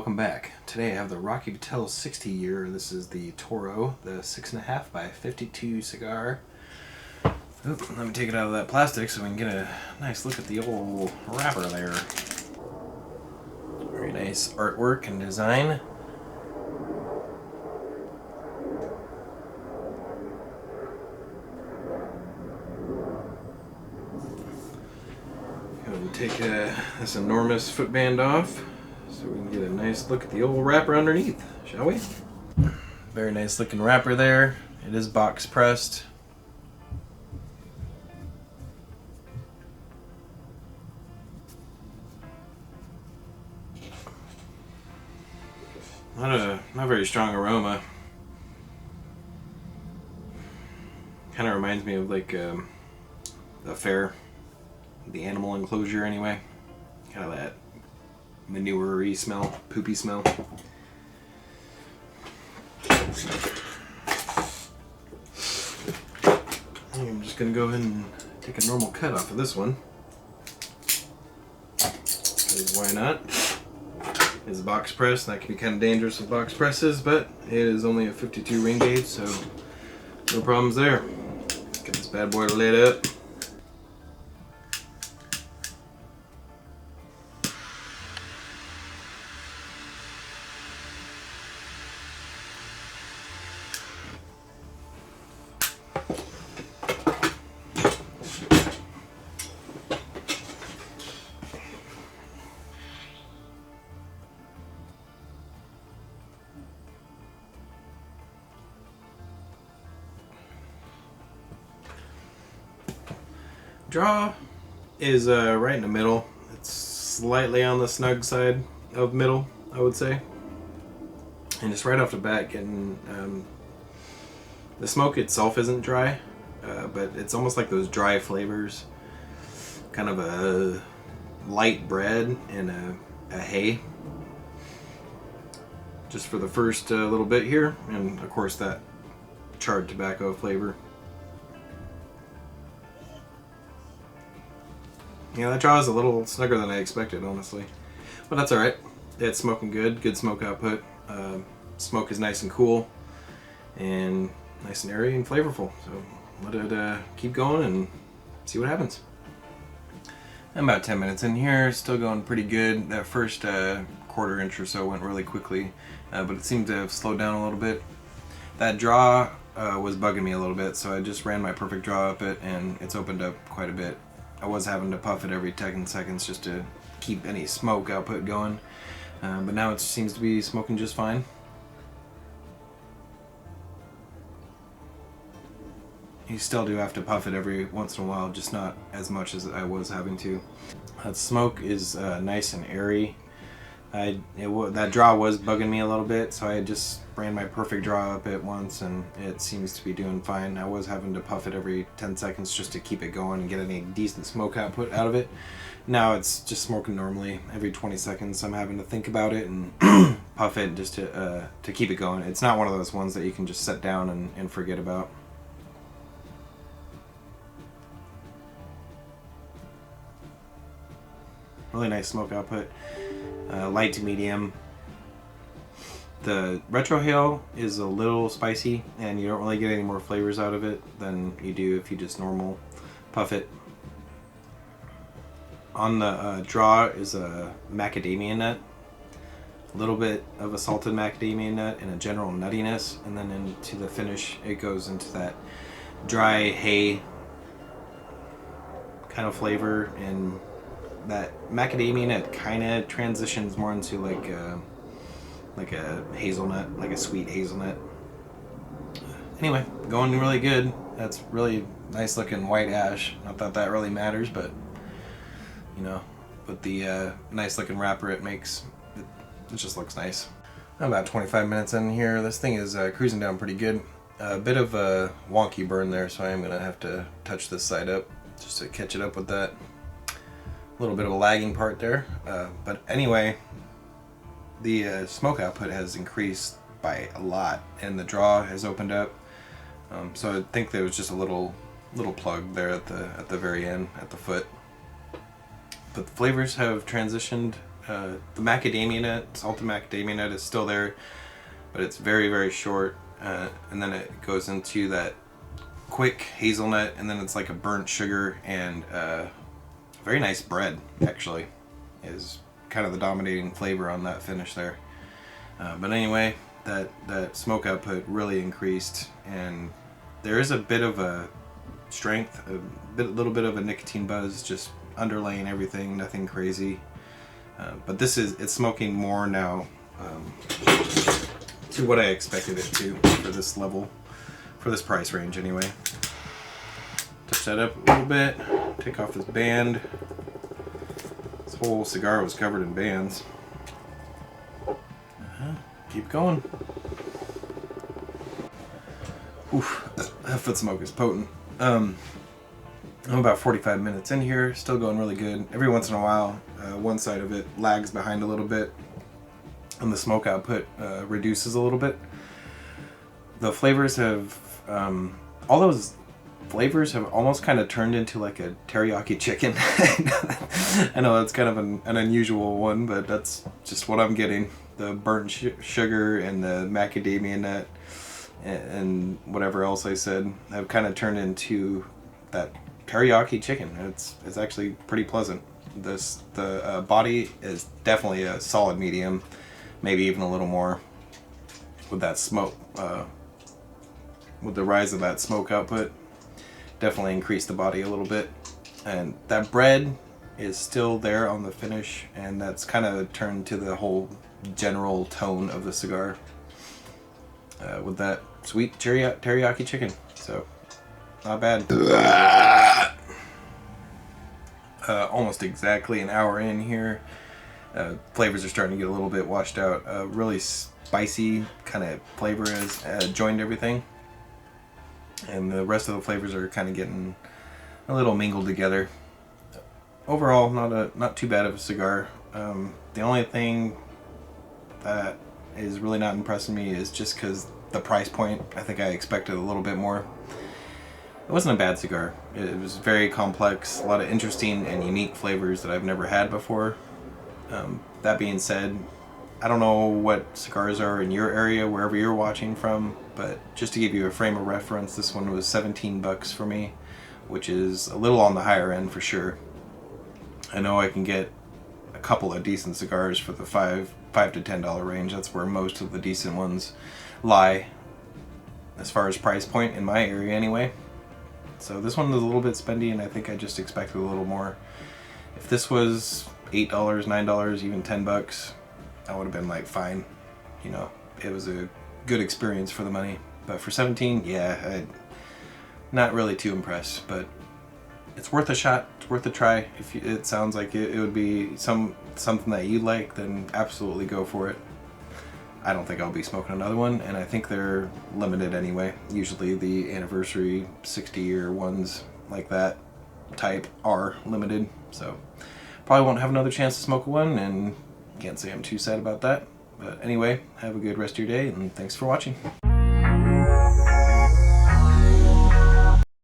welcome back. Today I have the Patel 60 year. This is the Toro, the 6.5 by 52 cigar. Oop, let me take it out of that plastic so we can get a nice look at the old wrapper there. Very nice artwork and design. Go ahead and take this enormous footband off so we can get a nice look at the old wrapper underneath, shall we? Very nice looking wrapper there. It is box pressed. Not very strong aroma. Kind of reminds me of like the fair, the animal enclosure anyway. Kind of that manure-y smell, poopy smell. I'm just gonna go ahead and take a normal cut off of this one. 'Cause why not? It's a box press, and that can be kind of dangerous with box presses, but it is only a 52 ring gauge, so no problems there. Get this bad boy lit up. Draw is right in the middle. It's slightly on the snug side of middle, I would say. And just right off the bat, getting the smoke itself isn't dry, but it's almost like those dry flavors, kind of a light bread and a hay. Just for the first little bit here, and of course that charred tobacco flavor. Yeah, that draw is a little snugger than I expected, honestly. But that's alright. It's smoking good smoke output. Smoke is nice and cool, and nice and airy and flavorful. So let it keep going and see what happens. I'm about 10 minutes in here, still going pretty good. That first quarter inch or so went really quickly, but it seemed to have slowed down a little bit. That draw was bugging me a little bit, so I just ran my perfect draw up it, and it's opened up quite a bit. I was having to puff it every 10 seconds just to keep any smoke output going, but now it seems to be smoking just fine. You still do have to puff it every once in a while, just not as much as I was having to. That smoke is nice and airy. That draw was bugging me a little bit, so I just ran my perfect draw up it once, and it seems to be doing fine. I was having to puff it every 10 seconds just to keep it going and get any decent smoke output out of it. Now it's just smoking normally. Every 20 seconds I'm having to think about it and puff it just to keep it going. It's not one of those ones that you can just set down and forget about. Really nice smoke output. Light to medium. The retrohale is a little spicy, and you don't really get any more flavors out of it than you do if you just normal puff it. On the draw is a macadamia nut, a little bit of a salted macadamia nut and a general nuttiness, and then into the finish it goes into that dry hay kind of flavor, and that macadamia nut kind of transitions more into like a hazelnut, like a sweet hazelnut. Anyway, going really good. That's really nice looking white ash. Not that that really matters, but you know, with the nice looking wrapper it makes, it just looks nice. I'm about 25 minutes in here. This thing is cruising down pretty good. A bit of a wonky burn there, so I am gonna have to touch this side up just to catch it up with that. A little bit of a lagging part there, but anyway, the smoke output has increased by a lot, and the draw has opened up. So I think there was just a little plug there at the very end, at the foot. But the flavors have transitioned The macadamia nut, salted macadamia nut is still there, but it's very, very short. And then it goes into that quick hazelnut, and then it's like a burnt sugar, and very nice bread, actually, is kind of the dominating flavor on that finish there. But anyway, that smoke output really increased, and there is a bit of a strength, little bit of a nicotine buzz, just underlaying everything, nothing crazy. But it's smoking more now to what I expected it to for this level, for this price range anyway. Touch that up a little bit, take off this band. This whole cigar was covered in bands. Keep going. Oof, that foot smoke is potent. I'm about 45 minutes in here, still going really good. Every once in a while, one side of it lags behind a little bit, and the smoke output reduces a little bit. The flavors have, all those flavors have almost kind of turned into like a teriyaki chicken. I know that's kind of an unusual one, but that's just what I'm getting. The burnt sugar and the macadamia nut and whatever else I said have kind of turned into that teriyaki chicken. It's actually pretty pleasant. The body is definitely a solid medium, maybe even a little more. With that smoke, with the rise of that smoke output, definitely increased the body a little bit. And that bread is still there on the finish, and that's kind of turned to the whole general tone of the cigar with that sweet teriyaki chicken. So not bad. Almost exactly an hour in here. Flavors are starting to get a little bit washed out. Really spicy kind of flavor has joined everything, and the rest of the flavors are kind of getting a little mingled together. Overall, not too bad of a cigar. The only thing that is really not impressing me is just because the price point. I think I expected a little bit more. It wasn't a bad cigar. It was very complex, a lot of interesting and unique flavors that I've never had before. That being said, I don't know what cigars are in your area, wherever you're watching from, but just to give you a frame of reference, this one was 17 bucks for me, which is a little on the higher end for sure. I know I can get a couple of decent cigars for the $5 to $10 range. That's where most of the decent ones lie as far as price point in my area anyway. So this one was a little bit spendy, and I think I just expected a little more. If this was $8, $9, even 10 bucks, I would have been like, fine. You know, it was a good experience for the money. But for 17, yeah, I'm not really too impressed. But it's worth a shot. It's worth a try. If it sounds like it would be something that you like, then absolutely go for it. I don't think I'll be smoking another one, and I think they're limited anyway. Usually the anniversary 60-year ones like that type are limited, so probably won't have another chance to smoke one, and can't say I'm too sad about that. But anyway, have a good rest of your day, and thanks for watching.